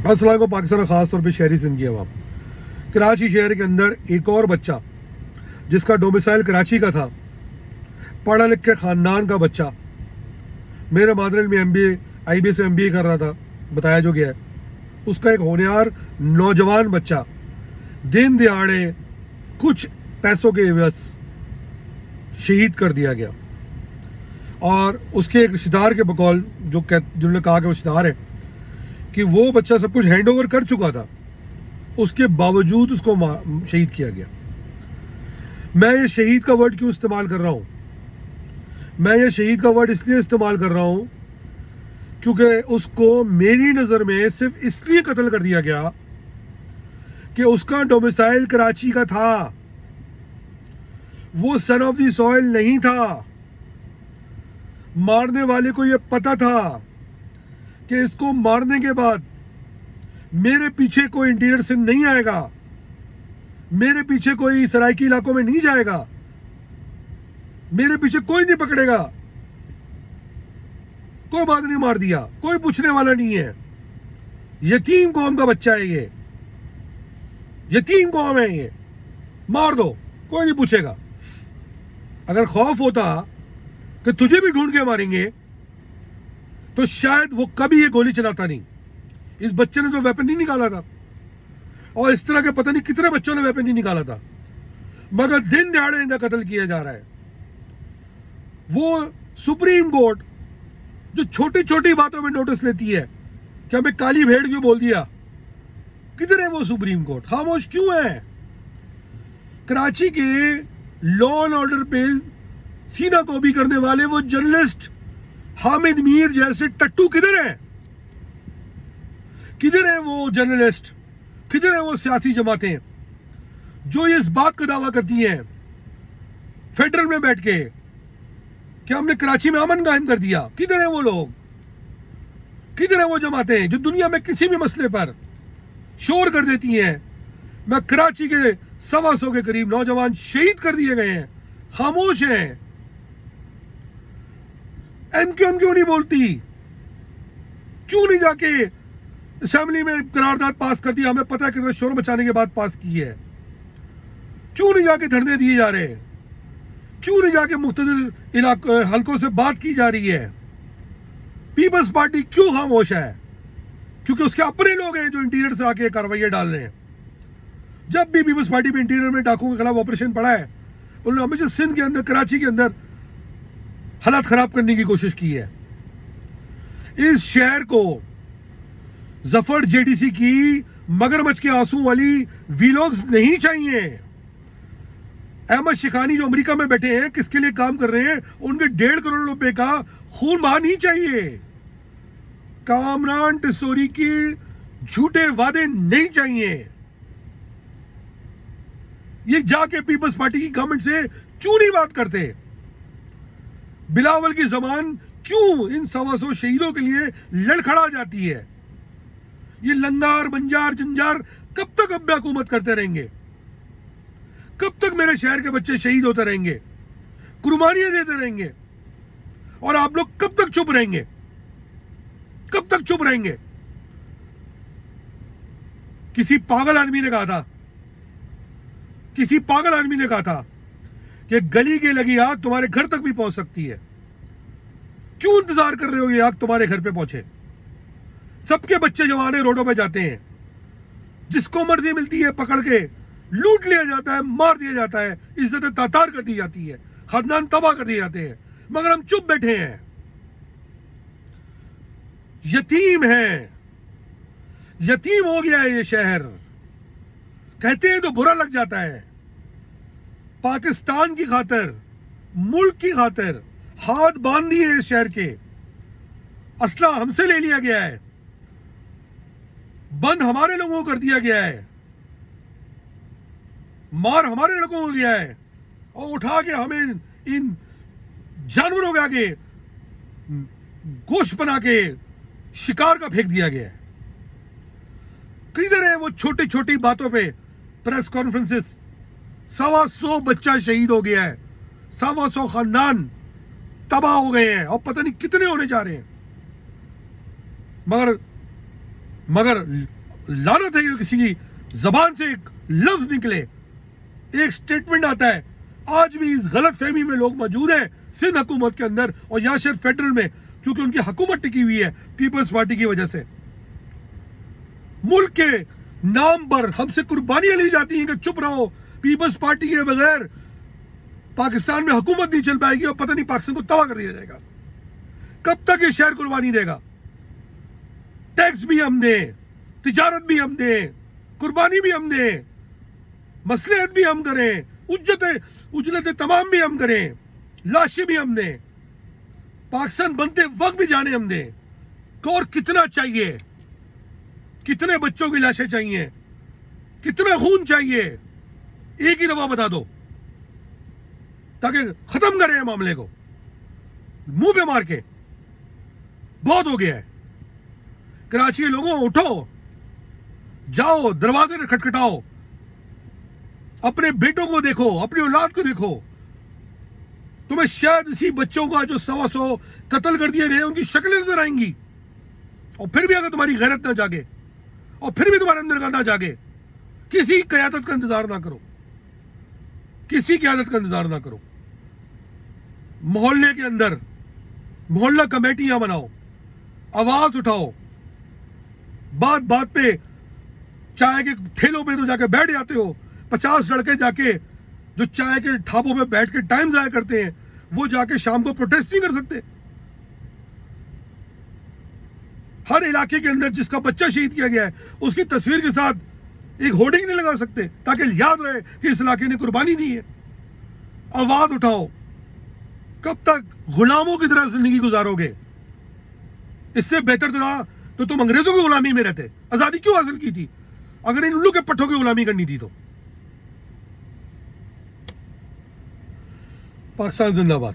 अस्सलाम वालेकुम। पाकिस्तान, ख़ास तौर पे शहरी सिंध की आवाम। कराची शहर के अंदर एक और बच्चा जिसका डोमिसाइल कराची का था, पढ़ा लिख के ख़ानदान का बच्चा, मेरे मादरल में MBA IB से MBA कर रहा था, बताया जो गया है, उसका एक होनहार नौजवान बच्चा दिन दिहाड़े कुछ पैसों के एवज शहीद कर दिया गया। और उसके एक रिश्तेदार के बकौल जिन्होंने कहा कि वो रिश्तेदार है कि वो बच्चा सब कुछ हैंड ओवर कर चुका था, उसके बावजूद उसको शहीद किया गया। मैं ये शहीद का वर्ड क्यों इस्तेमाल कर रहा हूँ? मैं ये शहीद का वर्ड इसलिए इस्तेमाल कर रहा हूँ क्योंकि उसको मेरी नज़र में सिर्फ इसलिए कत्ल कर दिया गया कि उसका डोमिसाइल कराची का था, वो सन ऑफ द सॉइल नहीं था। मारने वाले को ये पता था कि इसको मारने के बाद मेरे पीछे कोई इंटीरियर सिंध नहीं आएगा, मेरे पीछे कोई सराइकी इलाकों में नहीं जाएगा, मेरे पीछे कोई नहीं पकड़ेगा, कोई बात नहीं, मार दिया, कोई पूछने वाला नहीं है। यतीम कौम का बच्चा है ये, यतीम कौम है ये, मार दो, कोई नहीं पूछेगा। अगर खौफ होता कि तुझे भी ढूंढ के मारेंगे तो शायद वो कभी ये गोली चलाता नहीं। इस बच्चे ने तो वेपन नहीं निकाला था, और इस तरह के पता नहीं कितने बच्चों ने वेपन नहीं निकाला था, मगर दिन दहाड़े इनका कत्ल किया जा रहा है। वो सुप्रीम कोर्ट जो छोटी छोटी बातों में नोटिस लेती है कि हमें काली भेड़ क्यों बोल दिया, किधर है वो सुप्रीम कोर्ट? खामोश क्यों है? कराची के लॉ एंड ऑर्डर पे सीना गोभी करने वाले वो जर्नलिस्ट हामिद मीर जैसे टट्टू किधर है? किधर है वो जर्नलिस्ट? किधर है वो सियासी जमातें जो ये इस बात का दावा करती हैं फेडरल में बैठ के कि हमने कराची में अमन कायम कर दिया? किधर है वो लोग? किधर है वो जमातें जो दुनिया में किसी भी मसले पर शोर कर देती हैं? मैं कराची के 125 के करीब नौजवान शहीद कर दिए गए हैं, खामोश हैं। MQM क्यों नहीं बोलती? क्यों नहीं जाके असेंबली में करारदाद पास कर दिया? हमें पता है कितना शोर मचाने के बाद पास की है। क्यों नहीं जाके धरने दिए जा रहे? क्यों नहीं जाके मुख्तलिफ हलकों से बात की जा रही है? पीपल्स पार्टी क्यों खामोश है? क्योंकि उसके अपने लोग हैं जो इंटीरियर से आके कार्रवाई डाल रहे हैं। जब भी पीपल्स पार्टी में इंटीरियर में डाकुओं के खिलाफ ऑपरेशन पड़ा है, उन्होंने हमेशा सिंध के अंदर, कराची के अंदर हालात खराब करने की कोशिश की है। इस शहर को जफर JDC की मगरमच्छ के आंसू वाली वीलॉग्स नहीं चाहिए। अहमद शिखानी जो अमेरिका में बैठे हैं, किसके लिए काम कर रहे हैं, उनके 1.5 करोड़ रुपए का खून बहा नहीं चाहिए। कामरान टिसोरी की झूठे वादे नहीं चाहिए। ये जाके पीपल्स पार्टी की गवर्नमेंट से क्यों नहीं बात करते? बिलावल की जबान क्यों इन 125 शहीदों के लिए लड़खड़ा जाती है? ये लंगार, बंजार, जंजार कब तक अब हुकूमत करते रहेंगे? कब तक मेरे शहर के बच्चे शहीद होते रहेंगे, कुर्बानियां देते रहेंगे, और आप लोग कब तक चुप रहेंगे? कब तक चुप रहेंगे? किसी पागल आदमी ने कहा था, किसी पागल आदमी ने कहा था कि गली की लगी आग तुम्हारे घर तक भी पहुंच सकती है। क्यों इंतजार कर रहे हो ये आग तुम्हारे घर पे पहुंचे? सबके बच्चे जवाने रोडों पे जाते हैं, जिसको मर्जी मिलती है पकड़ के लूट लिया जाता है, मार दिया जाता है, इज्जतें तातार कर दी जाती है, खानदान तबाह कर दिए जाते हैं, मगर हम चुप बैठे हैं। यतीम है, यतीम हो गया है ये शहर। कहते हैं तो बुरा लग जाता है। पाकिस्तान की खातिर, मुल्क की खातिर हाथ बांध दिए इस शहर के। असला हमसे ले लिया गया है, बंद हमारे लोगों को कर दिया गया है, मार हमारे लोगों को गया है, और उठा के हमें इन जानवरों के आगे गोश्त बना के शिकार का फेंक दिया गया है। किधर है वो छोटी छोटी बातों पे प्रेस कॉन्फ्रेंसेस? 125 बच्चा शहीद हो गया है, 125 खानदान तबाह हो गए हैं, और पता नहीं कितने होने जा रहे हैं। मगर मगर लानत है कि किसी की जबान से एक लफ्ज निकले, एक स्टेटमेंट आता है। आज भी इस गलत फहमी में लोग मौजूद हैं सिंध हुकूमत के अंदर और या शायद फेडरल में, क्योंकि उनकी हुकूमत टिकी हुई है पीपल्स पार्टी की वजह से। मुल्क के नाम पर हमसे कुर्बानियां ली जाती हैं कि चुप रहो, पीपल्स पार्टी के बगैर पाकिस्तान में हुकूमत नहीं चल पाएगी और पता नहीं पाकिस्तान को तबाह कर दिया जाएगा। कब तक ये शहर कुर्बानी देगा? टैक्स भी हम दें, तिजारत भी हम दें, कुर्बानी भी हम दें, मसलियत भी हम करें, उजलतें तमाम भी हम करें, लाशें भी हम दें, पाकिस्तान बनते वक्त भी जाने हम दें। और कितना चाहिए? कितने बच्चों की लाशें चाहिए? कितना खून चाहिए? एक ही दफा बता दो ताकि खत्म करें मामले को मुंह पे मार के। बहुत हो गया है। कराची के लोगों, उठो, जाओ, दरवाजे खटखटाओ, अपने बेटों को देखो, अपनी औलाद को देखो। तुम्हें शायद इसी बच्चों का जो 100 कत्ल कर दिए गए उनकी शक्लें नजर आएंगी। और फिर भी अगर तुम्हारी गैरत ना जागे और फिर भी तुम्हारे अंदर का ना जागे, किसी क़यादत का इंतजार ना करो, किसी क़यादत का इंतजार ना करो। मोहल्ले के अंदर मोहल्ला कमेटियां बनाओ, आवाज उठाओ, बात बात पे चाय के ठेलों पे तो जाके बैठ जाते हो। 50 लड़के जाके जो चाय के ढाबों में बैठ के टाइम जाया करते हैं, वो जाके शाम को प्रोटेस्ट नहीं कर सकते। हर इलाके के अंदर जिसका बच्चा शहीद किया गया है उसकी तस्वीर के साथ एक होर्डिंग नहीं लगा सकते ताकि याद रहे कि इस इलाके ने कुर्बानी दी है। आवाज उठाओ। कब तक गुलामों की तरह जिंदगी गुजारोगे? इससे बेहतर तो तुम अंग्रेजों की गुलामी में रहते। आजादी क्यों हासिल की थी अगर इन उल्लू के पट्टों की गुलामी करनी थी तो? पाकिस्तान जिंदाबाद।